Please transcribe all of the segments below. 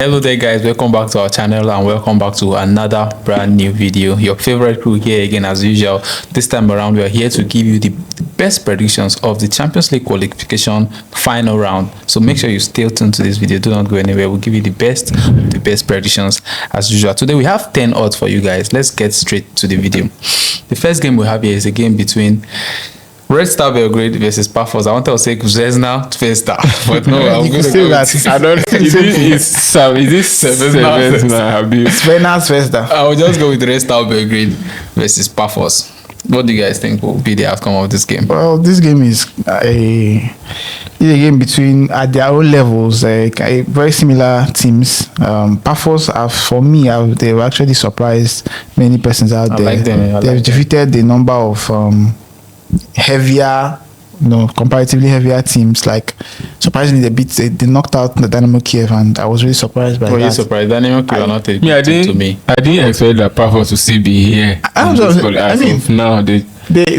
Hello there guys, welcome back to our channel and welcome back to another brand new video. Your favorite crew here again as usual. This time around we are here to give you the best predictions of the Champions League qualification final round. So make sure you stay tuned to this video, do not go anywhere. We'll give you the best predictions as usual. Today we have 10 odds for you guys. Let's get straight to the video. The first game we have here is a game between Red Star Belgrade versus Pafos. I wanted to say Zvezda Zvezda, but no, I'm going to say that. I don't think is this Zvezda. I will just go with Red Star Belgrade versus Pafos. What do you guys think will be the outcome of this game? Well, this game is a game between at their own levels, very similar teams. Pafos have, for me, they've actually surprised many persons out there. Like them. They've defeated the number of heavier, comparatively heavier teams. Like surprisingly, they knocked out the Dynamo Kiev, and I was really surprised by that. Were you surprised? Dynamo Kiev are not a I didn't expect that Pafos to still be here. I mean, now they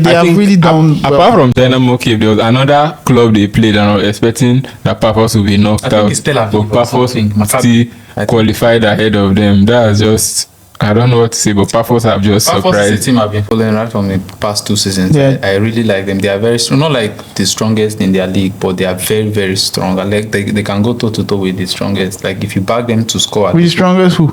have really done well. Apart from Dynamo Kiev, there was another club they played, and I was expecting that Pafos will be knocked out. But Pafos still qualified ahead of them. That's just, I don't know what to say, but Pafos have just surprised. Pafos is a team I've been following right from the past 2 seasons. Yeah. I really like them. They are very strong, not like the strongest in their league, but they are very, very strong. I like they can go toe to toe with the strongest. Like if you back them to score. With the strongest who?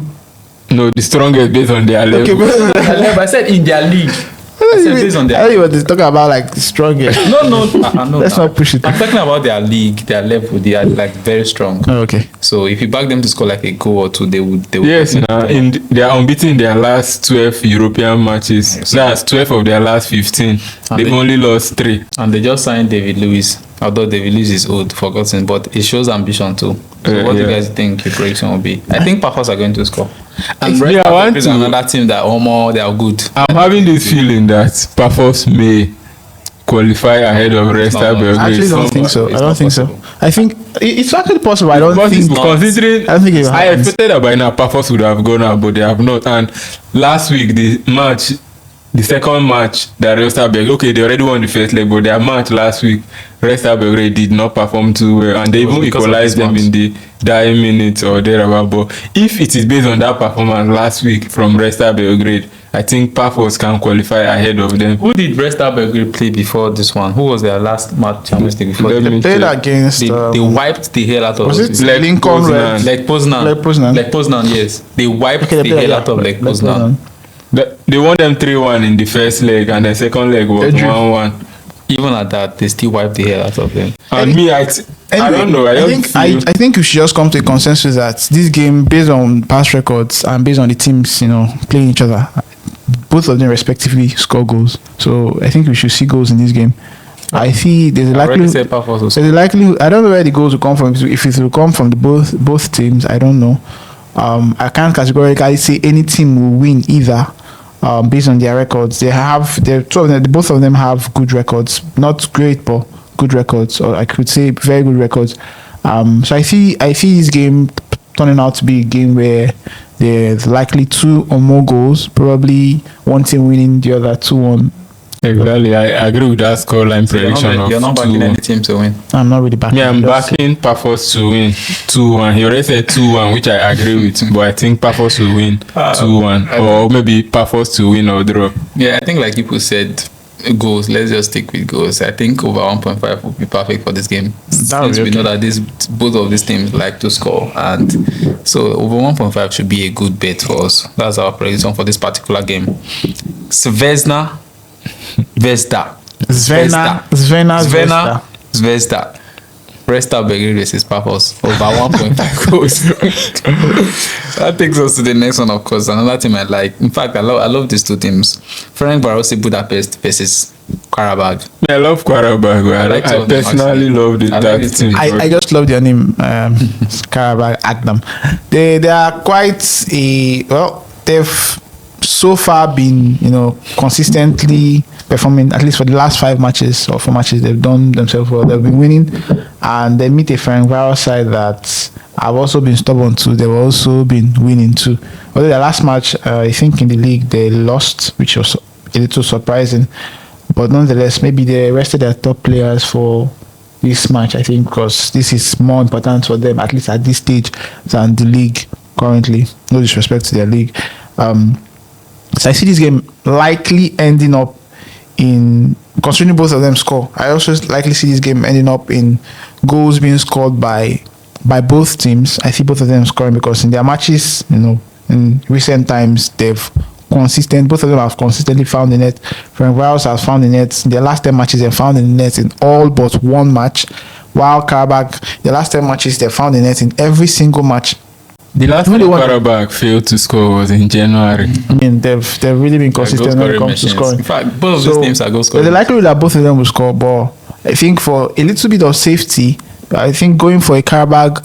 No, the strongest based on their level. Okay, I said in their league. I said based on their. I was talking about like the strongest. No. Let's not push it. I'm talking about their league, their level. They are like very strong. Oh, okay. So if you back them to score like a goal or two, they would. Yes, they are unbeaten in their last 12 European matches. Yes. That's 12 of their last 15. They've only lost 3. And they just signed David Luiz. Although David Luiz is old, forgotten, but it shows ambition too. So what do you guys think your prediction will be? I think Pafos are going to score. And I want to another team that they are good. I'm having this feeling that Pafos may qualify ahead of Red Star Belgrade. I actually don't think so. I don't think so. I think it's actually possible. I don't think. Considering, I expected that by now Pafos would have gone out, but they have not. And last week the second match that Red Star Belgrade, okay, they already won the first leg, but their match last week, Red Star Belgrade did not perform too well, and they even equalized them in the dying minutes or thereabout. But if it is based on that performance last week from Red Star Belgrade, I think Pafos can qualify ahead of them. Who did Red Star Belgrade play before this one? Who was their last match Champions League before? They played against. They wiped the hell out of. Was it Lincoln Red? Like Poznan, yes. They wiped the hell out of like Poznan. They won them 3-1 in the first leg, and the second leg was 1-1. Even at that, they still wiped the hell out of them. And I don't know. I think we should just come to a consensus that this game, based on past records and based on the teams, playing each other, both of them respectively score goals. So I think we should see goals in this game. I see there's a likelihood. I don't know where the goals will come from. If it will come from both teams, I don't know. I can't categorically say any team will win either. Based on their records, both of them have good records, not great, but good records, or I could say very good records. So I see this game turning out to be a game where there's likely 2 or more goals, probably one team winning, the other 2-1. Exactly, I agree with that scoreline prediction. You're not backing any team to win. I'm not really backing. Yeah, I'm backing Pafos to win 2-1. He already said 2-1, which I agree with, but I think Pafos will win 2-1, or maybe Pafos to win or draw. Yeah, I think like people said, goals. Let's just stick with goals. I think over 1.5 would be perfect for this game. Since we know that both of these teams like to score, and so over 1.5 should be a good bet for us. That's our prediction for this particular game. Zvezda. Red Star Belgrade versus Pafos over 1.5 goals. That takes us to the next one, of course. Another team I like. In fact, I love these 2 teams. Ferencvaros Budapest versus Qarabag. I love Qarabag. I personally love that team. I just love their name, Qarabag Agdam. They are quite they've so far been consistently performing, at least for the last 5 matches or 4 matches. They've done themselves well. They've been winning, and they meet a Ferencvaros side that have also been stubborn too. They've also been winning too. Although their last match, I think in the league they lost, which was a little surprising, but nonetheless, maybe they rested their top players for this match, I think, because this is more important for them, at least at this stage, than the league currently. No disrespect to their league. So I see this game likely ending up in, considering both of them score, I also likely see this game ending up in goals being scored by both teams. I see both of them scoring because in their matches, in recent times, both of them have consistently found the net. Ferencvaros has found the net. In their last 10 matches, they found the net in all but one match. While Qarabag, the last 10 matches, they found the net in every single match. The last time Qarabag failed to score was in January. I mean, they've really been consistent when it comes to scoring. In fact, both of these teams are goal scorers. The likelihood that both of them will score, but I think for a little bit of safety, I think going for a Qarabag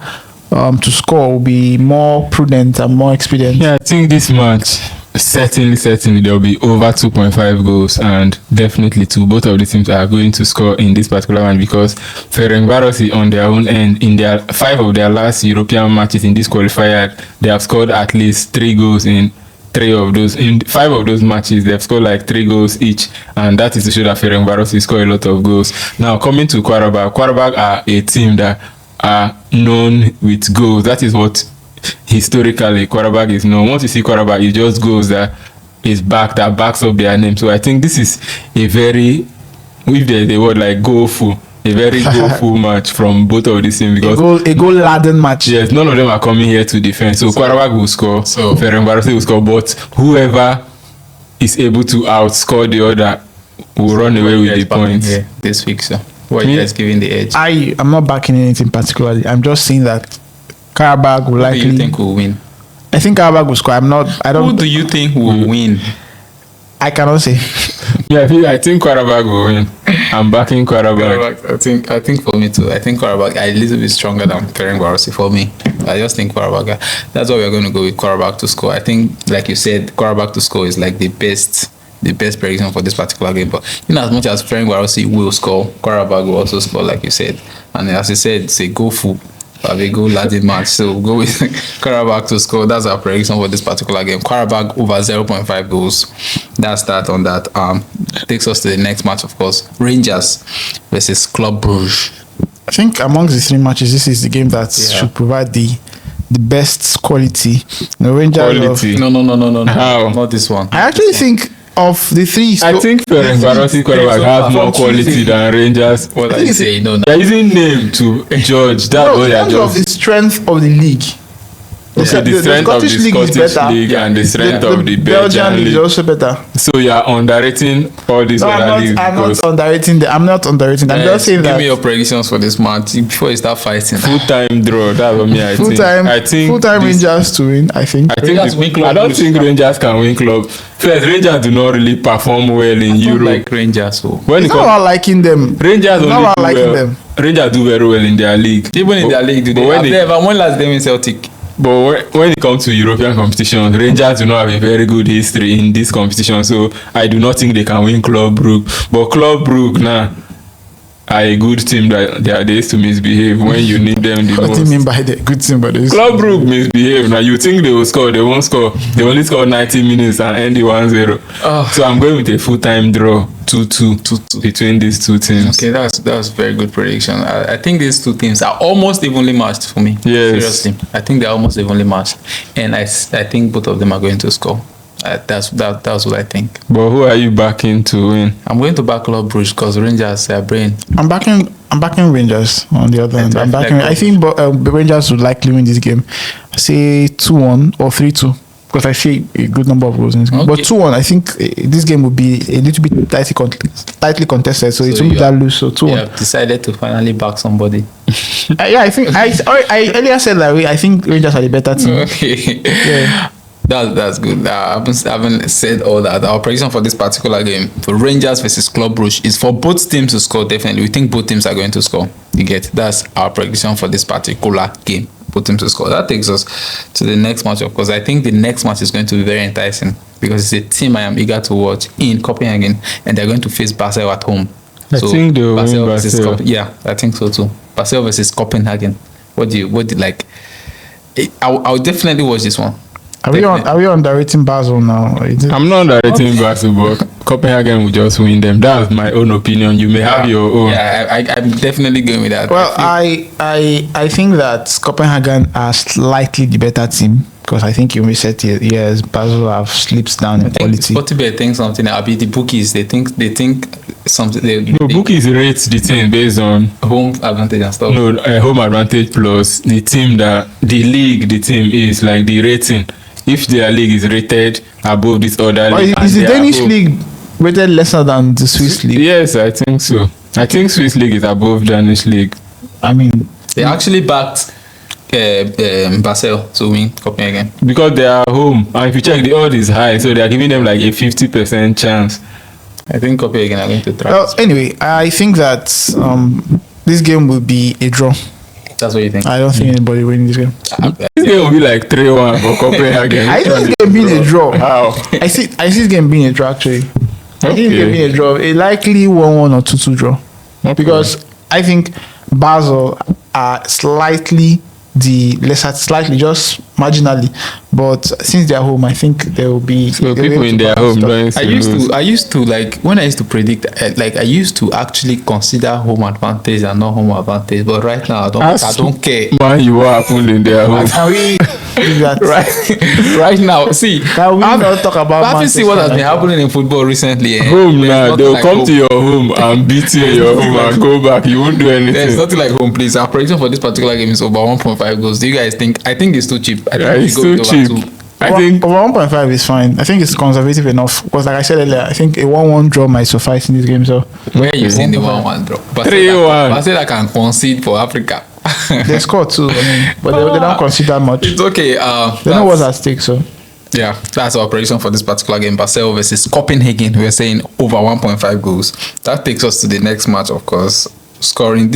to score will be more prudent and more expedient. Yeah, I think this match, certainly there will be over 2.5 goals, and definitely both of the teams are going to score in this particular one because Ferencvaros on their own end, in their 5 of their last European matches in this qualifier, they have scored at least 3 goals in 3 of those. In 5 of those matches, they've scored like 3 goals each, and that is to show that Ferencvaros will score a lot of goals. Now, coming to Qarabag are a team that are known with goals. That is what historically Qarabag is known. Once you see Qarabag, it just goes that backs up their name. So I think this is a very, if there's a word like goalful, a very goalful match from both of these teams because a goal laden match. Yes, none of them are coming here to defend. So Qarabag will score, so Ferencvaros will score, but whoever is able to outscore the other will run away with the points this week. So what are you guys giving the edge? I'm not backing anything particularly. I'm just saying that Qarabag will likely. Who do you think will win? I think Qarabag will score. Who do you think will win? I cannot say. Yeah, I think Qarabag will win. I'm backing Qarabag. I think for me too. I think Qarabag are a little bit stronger than Ferencvaros for me. I just think Qarabag. That's why we're going to go with Qarabag to score. I think, like you said, Qarabag to score is like the best prediction for this particular game. But as much as Ferencvaros will score, Qarabag will also score, like you said. And as you said, it's a goal laden match. So we'll go with Qarabag to score. That's our prediction for this particular game. Qarabag over 0.5 goals. That's that on that. Takes us to the next match, of course. Rangers versus Club Brugge. I think amongst the 3 matches, this is the game that should provide the best quality. The Rangers. No. How? Not this one. I actually think of the 3. I think Ferencvaros has more quality than Rangers. What are you saying? No. They're using name to judge. That's what they're just. Of the strength of the league. Okay, the strength of the Scottish League and the strength of the Belgian League is also better. So you are underrating all these other leagues. I'm not underrating them. I'm just saying that. Give me your predictions for this match before you start fighting. Full-time draw. That's what I think. Full-time Rangers to win, I think. I don't think Rangers can win club. First, Rangers do not really perform well in Europe. Like Rangers. So. It's not about liking them. Rangers Rangers do very well in their league. Even in their league, when last game in Celtic? But when it comes to European competition, Rangers do not have a very good history in this competition, so I do not think they can win Club Brugge. But Club Brugge now are a good team that they used to misbehave when you need them the most. What do you mean by the good team? Club Brugge misbehave. Now you think they will score, they won't score. They only score 90 minutes and end it 1-0. So I'm going with a full-time draw. 2-2 between these two teams. Okay, that's very good prediction. I think these two teams are almost evenly matched for me. Yes. Seriously, I think they're almost evenly matched, and I think both of them are going to score. That's what I think. But who are you backing to win? I'm going to back Club Brugge because Rangers are brain. I'm backing Rangers on the other end. I think Rangers would likely win this game. I say 2-1 or 3-2. Because I see a good number of goals in this game. Okay. But 2-1, I think this game will be a little bit tightly contested, so it won't be that loose. So 2-1. You have decided to finally back somebody. I think I earlier said that I think Rangers are the better team. Okay. Yeah. That's good. I haven't said all that. Our prediction for this particular game for Rangers versus Club Brugge is for both teams to score. Definitely, we think both teams are going to score. You get? That's our prediction for this particular game. Both teams to score. That takes us to the next match, of course. I think the next match is going to be very enticing because it's a team I am eager to watch in Copenhagen, and they're going to face Basel at home. I think they'll win Basel. Yeah, I think so too. Basel versus Copenhagen. What do you like? I'll definitely watch this one. Are we underrating Basel now? I'm not underrating Basel, but Copenhagen will just win them. That's my own opinion. You may have your own. Yeah, I'm definitely going with that. Well, I think that Copenhagen are slightly the better team because I think you said yes, Basel have slipped down in quality. Sportbet think something. I'll be the bookies. They think something. No, bookies rate the team based on home advantage and stuff. No, home advantage plus the team that the league the team is, like the rating. If their league is rated above this other league, is the Danish league rated lesser than the Swiss league? Yes, I think so. I think Swiss league is above Danish league. I mean, they actually backed Basel to win Copenhagen because they are home, and if you check, the odds is high, so they are giving them like a 50% chance. I think Copenhagen are going to try. Well, anyway, I think that this game will be a draw. That's what you think? I don't think anybody winning this game. This game will be like 3-1 for Copenhagen. I see this game being a draw. How? I see this game being a draw actually. I think Okay. this game being a draw. A likely 1-1 or 2-2 draw. Okay. Because I think Basel are slightly just marginally, but since they're home, I think there will be So people in their home don't I used to like when I used to predict like I used to actually consider home advantage and not home advantage, but right now I don't care. Man, you what happened in their home? Can we do that? right now, see, Can we not talk about have you seen what has been Manchester happening in football recently? Home now, they'll like come home. to your home and beat you in your home and go back. You won't do There's anything. nothing like home, please. Our prediction for this particular game is over 1.5 goals. Do you guys think? I think it's too cheap. I think Yeah, we it's go too with over cheap. 2. I think over 1.5 is fine. I think it's conservative enough because, like I said earlier, I think a 1-1 draw might suffice in this game. So Where are you seeing the 1-1 draw? 3-1. Basel can concede for Africa. they score too. I mean, but they don't consider much. It's okay. They know what's at stake. So yeah, that's our prediction for this particular game. Basel versus Copenhagen. We're saying over 1.5 goals. That takes us to the next match, of course. Scoring.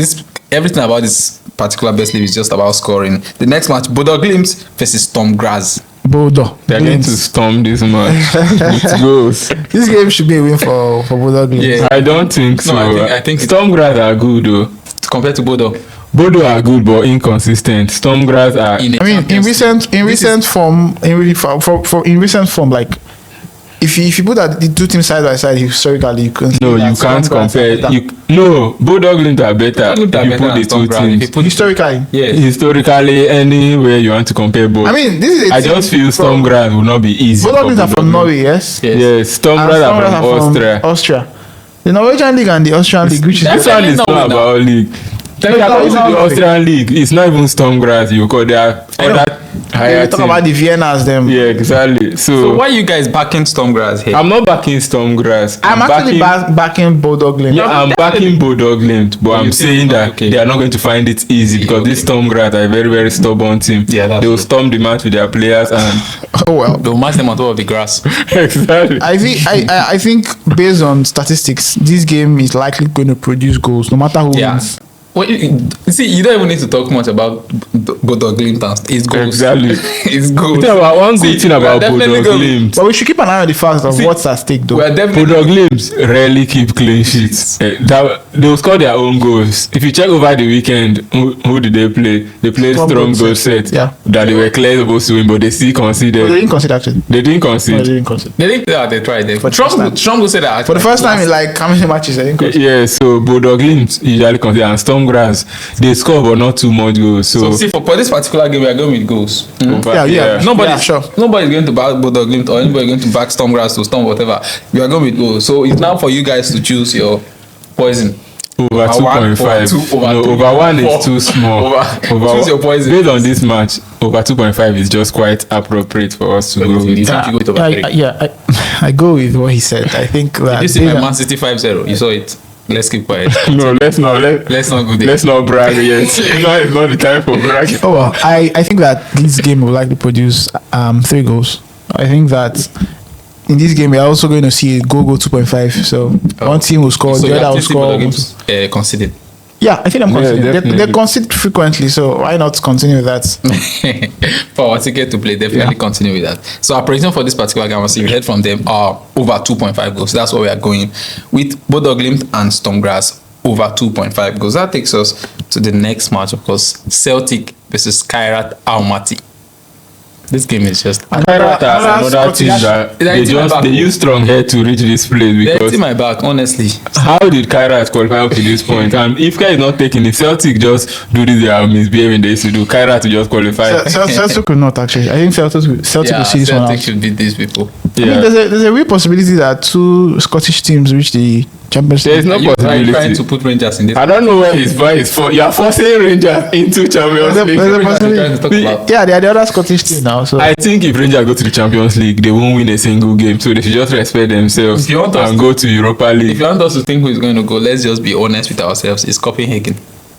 Everything about this particular best league is just about scoring. The next match, Bodo Glimt versus Sturm Graz. Bodo. they're going to storm this match with goals. This game should be a win for Bodo Glimt. Yeah. I don't think so. No, I think Storm Graz are good though. Compared to Bodo. Bodo are good but inconsistent. Storm Graz are. In the I mean, in Champions League. recent form, like if you put that the two teams side by side historically, you can No, you can't compare. Bodo Glimt are better. Bodo If you are better put than the Sturm two Graz. teams. If you put- historically. Yeah. Historically, anywhere you want to compare both. I mean, this is. I just feel Storm Graz will not be easy. Bodo for Glimt are Bodo from Glimt. Norway, yes. Yes. Yes, Storm And Graz Sturm are from Austria. The Norwegian league and the Austrian league, which is This Definitely one is not not now. about league. Technically, According it's to not the league. Austrian league, it's not even Storm Graz. You call there I know. other higher we talk team. about the Viennas, them. Yeah, exactly. So why are you guys backing Sturm Graz here? I'm not backing Storm Graz. I'm actually backing Bodo Glimt. Yeah, I'm backing Bodo Glimt, but I'm you think saying it's not that okay? they are not going to find it easy because this Storm Graz are a very, very stubborn team. Yeah, that's they will true. storm the match with their players and Oh well. They'll match them on top of the grass. exactly. I think based on statistics, this game is likely going to produce goals, no matter who Yeah. wins. Well, you see, you don't even need to talk much about Bodo Glimt. It's goals. Exactly. It's goals. You know about one good thing we are about Bodo definitely going- Glimt. But we should keep an eye on the fact of See, what's at stake, though. We are definitely. Bodo Glimt rarely keep clean sheets. They will score their own goals. If you check over the weekend, who did they play? They played Strong strong goal goal set, set yeah. that they were clearly supposed to win, but they still But they conceded. didn't consider actually. They didn't No, they concede. didn't consider. They think they tried. For the first time. Trump will say that For the first time in like how many matches, they didn't consider. Yeah, so Bodo Glimt usually consider, and Storm Graz they score but not too much goals. So So, see, for this particular game, we are going with goals. over- Yeah. Nobody's sure. Nobody's going to back Bodo Glimt or anybody going to back Sturm Graz to Storm whatever. We are going with goals. So it's now for you guys to choose your poison. over Over 2.5. over No, three, over 1 four. is too small. Choose your poison. Based on this match, over 2.5 is just quite appropriate for us to go You with. think you go with over three? I go with what he said. I think that Did you see based my on- Man City 5-0? You saw it. Let's keep quiet. No, let's not Let's not go there. let's not brag yet. It's not the time for bragging. Oh well, I think that this game will likely produce 3 goals. I think that in this game we are also going to see a go 2.5. So one team will score, So the you other will actually see Bodo score. Glimt conceded. Yeah, I think I'm Yeah, conceding. definitely. They concede frequently, so why not continue with that? For our ticket to play, definitely continue with that. So our prediction for this particular game, so you heard from them, are over 2.5 goals. That's what we are going with. Bodo Glimt and Sturm Graz over 2.5 goals. That takes us to the next match, of course, Celtic versus Kairat Almaty. This game is just. Kairat has another team that they use strong head to reach this place because. They're my back, honestly. How did Kairat qualify up to this point? And if Kai is not taking it, Celtic just do this, they are misbehaving. They used to do. Kairat to just qualify. Celtic could not actually. I think Celtic will see this one out. Celtic should beat these people. Yeah. I mean, there's a real possibility that two Scottish teams reach the Champions League. There's no possibility. Are you trying to put Rangers in this? I don't know where his voice is for. You are forcing Rangers into Champions League. There's a possibility. Yeah, they are the other Scottish team now. So I think if Rangers go to the Champions League, they won't win a single game. So they should just respect themselves and go to Europa League. If you want us to think who is going to go, let's just be honest with ourselves. It's Copenhagen.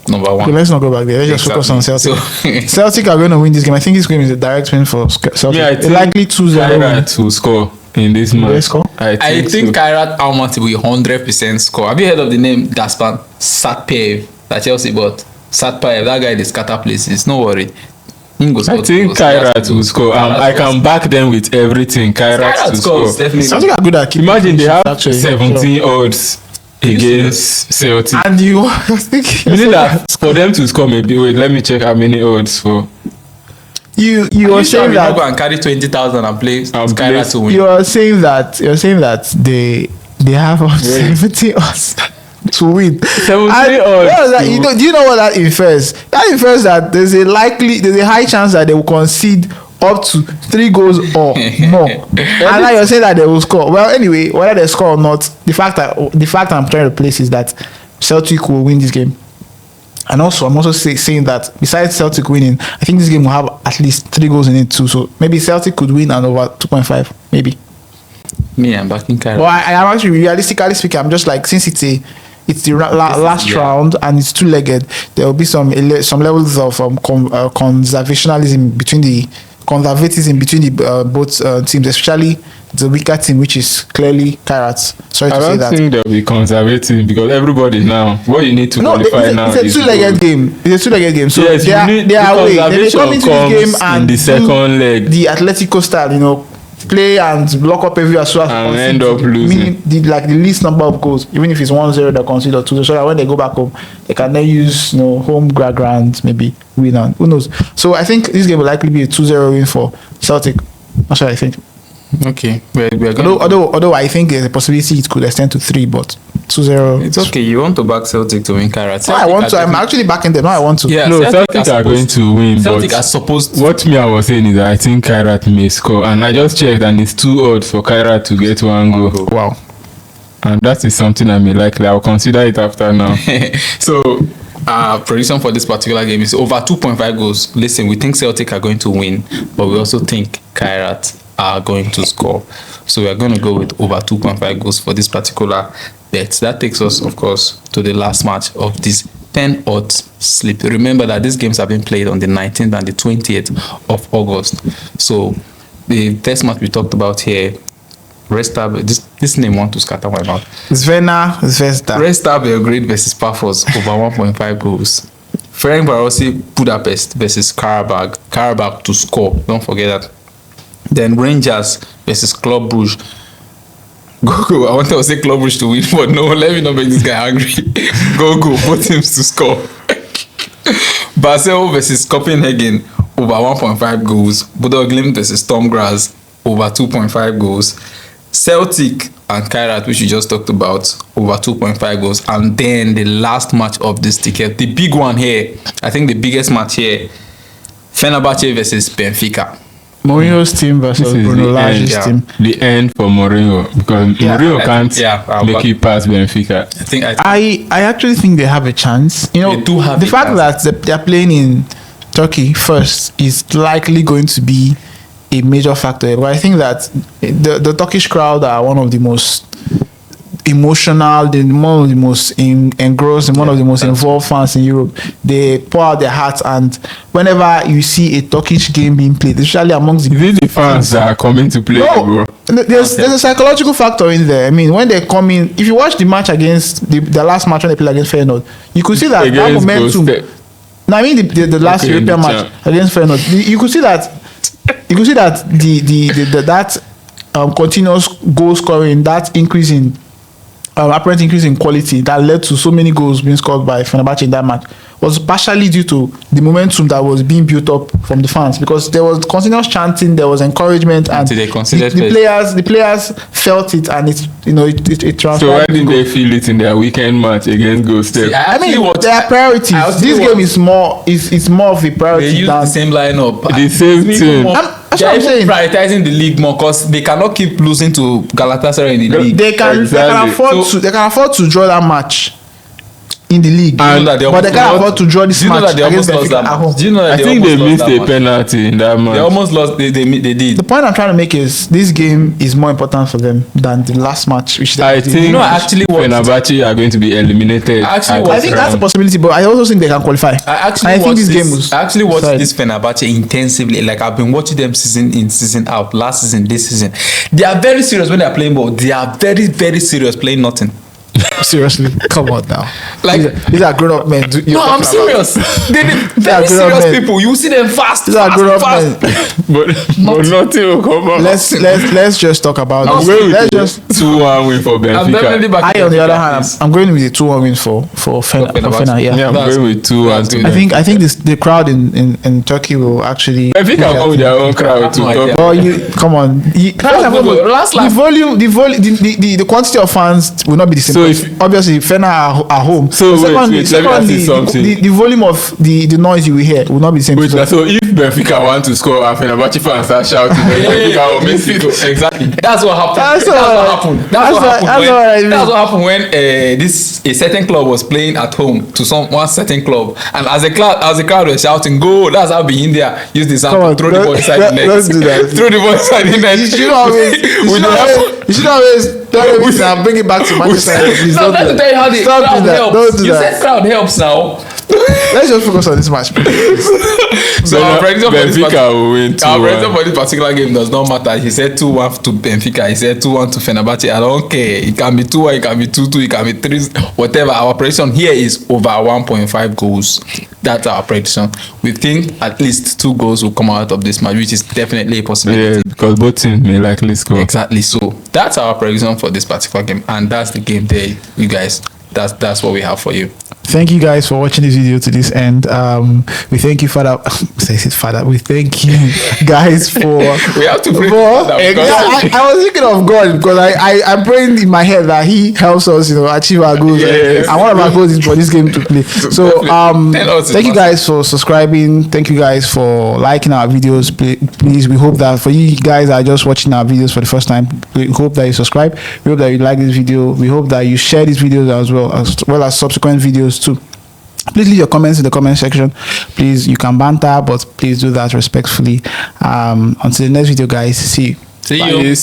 Number one. Okay, let's not go back there. Let's just focus on Celtic. Celtic are going to win this game. I think this game is a direct win for Celtic. Yeah, it's likely 2-0. Kairat will score in this match. I think Kairat Almaty will 100% score. Have you heard of the name Daspan Satpaev that Chelsea bought? Satpaev, that guy, they scatter places. No worry. I think Kairat will score. I can back them with everything. Kairat will score. Celtic are good at keeping. Imagine they have 17 odds against Celtic. And you think that for them to score, maybe wait, let me check how many odds for. You were saying that go and carry 20,000 and play Kairat to win. You are saying that they have 70 odds to win. 70 odds. Do you know what that infers? That infers that there's a high chance that they will concede up to 3 goals or more. And now you're saying that they will score. Well, anyway, whether they score or not, the fact I'm trying to place is that Celtic will win this game. And also, I'm also saying that besides Celtic winning, I think this game will have at least 3 goals in it too. So maybe Celtic could win and over 2.5, maybe. Me, I'm backing Kairat. Well, I am actually, realistically speaking, I'm just like, since it's the last round and it's 2-legged, there will be some levels of conservatism between the both teams, especially the weaker team, which is clearly Kairat. Sorry to say that. I don't think they'll be conservative because everybody now, what you need to qualify now is a two-legged game. It's a two-legged game. So yes, they are away. Then they come into this game and the second leg, the Atletico style, play and block up every as well and end up losing. The least number of goals, even if it's 1-0, they concede or 2, so that when they go back home, they can then use home ground, maybe win on. Who knows? So I think this game will likely be a 2-0 win for Celtic. That's what I think. Okay, we're going. Although I think there's a possibility it could extend to 3, but 2-0. It's okay. You want to back Celtic to win Kairat? No, I want to. I'm actually backing them. No, I want to. Yeah, no, Celtic are going to win. Celtic are supposed to. What I was saying is that I think Kairat may score, and I just checked, and it's 2 odds for Kairat to get 1 goal. Wow. And that is something I may likely. I'll consider it after now. So, prediction for this particular game is over 2.5 goals. Listen, we think Celtic are going to win, but we also think Kairat are going to score. So we are going to go with over 2.5 goals for this particular bet. That takes us, of course, to the last match of this 10 odds slip. Remember that these games have been played on the 19th and the 20th of August. So the first match we talked about here, this name want to scatter my mouth. Zvezda. Red Star Belgrade versus Pafos over 1.5 goals. Ferencvaros Budapest versus Qarabag. Qarabag to score. Don't forget that. Then Rangers versus Club Brugge. Go. I wanted to say Club Brugge to win, but no, let me not make this guy angry. Go. Both teams to score. Basel versus Copenhagen over 1.5 goals. Bodo Glimt versus Sturm Graz over 2.5 goals. Celtic and Kairat, which we just talked about, over 2.5 goals. And then the last match of this ticket, the big one here, I think the biggest match here, Fenerbahce versus Benfica. Mourinho's team versus Bruno Lage's team. The end for Mourinho because Mourinho can't make it past Benfica. I actually think they have a chance. They do have the fact that they're playing in Turkey first is likely going to be a major factor. But I think that the Turkish crowd are one of the most emotional, one of the most engrossed, and one of the most involved fans in Europe. They pour out their hearts, and whenever you see a Turkish game being played, especially amongst the fans that are coming to play, bro. There's a psychological factor in there. I mean, when they come in, if you watch the match against the last match when they played against Feyenoord, you could see that momentum. No, I mean the last European match against Feyenoord, you could see that. You could see that that continuous goal scoring, that increase in apparent increase in quality that led to so many goals being scored by Fenerbahce in that match was partially due to the momentum that was being built up from the fans, because there was continuous chanting, there was encouragement, and the players felt it, and it transferred. So why didn't they feel it in their weekend match against Ghost? I mean, their priorities. This game is more of a priority. They use the same lineup, the same team. That's what I'm saying. Prioritizing the league more because they cannot keep losing to Galatasaray in the league. They can afford to draw that match in the league, but they can't afford to draw this match against Benfica at home. Do you know that I think they missed a penalty in that match. They almost lost. They did. The point I'm trying to make is this game is more important for them than the last match, which I think Fenerbahce are going to be eliminated. I think that's a possibility, but I also think they can qualify. I actually watched this Fenerbahce intensively. Like, I've been watching them season in, season out, last season, this season. They are very serious when they are playing ball. They are very, very serious playing nothing. Seriously, come on now. Like, these are grown up men. No, I'm serious. They're very serious people. You see them fast. These are grown up men. But nothing will come up. Let's just talk about this. Let's just 2-1 win for Benfica. I'm definitely back. On the other hand, I'm going with the 2-1 win for Fener. Yeah, I'm going with 2-1. I think the crowd in Turkey will actually. Benfica come with their own crowd too. Well, come on. The quantity of fans will not be the same. So obviously Fener are home. So let me ask you something. The volume of the noise you will hear will not be the same. So if Benfica want to score and Fenerbahce fans start shouting, Benfica will miss it. Exactly. That's what happened. That's what happened when a certain club was playing at home to one certain club, and as the crowd was shouting, "Go!" That's how being there. Use the sound to throw the ball inside the net. Let's do that. Throw the ball inside the net. You should always bring it back to Manchester. Please don't do that. Tell you how the crowd helps. You said crowd helps now. Let's just focus on this match. So our prediction Benfica will win 2-1. Our prediction for this particular game does not matter. He said 2-1 to Benfica. He said 2-1 to Fenerbahce. I don't care. It can be 2-1, it can be 2-2, it can be 3, whatever. Our prediction here is over 1.5 goals. That's our prediction. We think at least 2 goals will come out of this match, which is definitely a possibility. Yeah, because both teams may likely score. Exactly. So that's our prediction for this particular game, and that's the game there, you guys. That's what we have for you. Thank you guys for watching this video to this end. We thank you, Father. We thank you guys for. We have to pray. I was thinking of God because I'm praying in my head that He helps us, achieve our goals. Yes. And one of our goals is for this game to play. So thank you guys for subscribing. Thank you guys for liking our videos. Please, we hope that for you guys that are just watching our videos for the first time, we hope that you subscribe. We hope that you like this video. We hope that you share these videos as well as subsequent videos too. Please leave your comments in the comment section. Please, you can banter, but please do that respectfully. Until the next video, guys. See you. See you.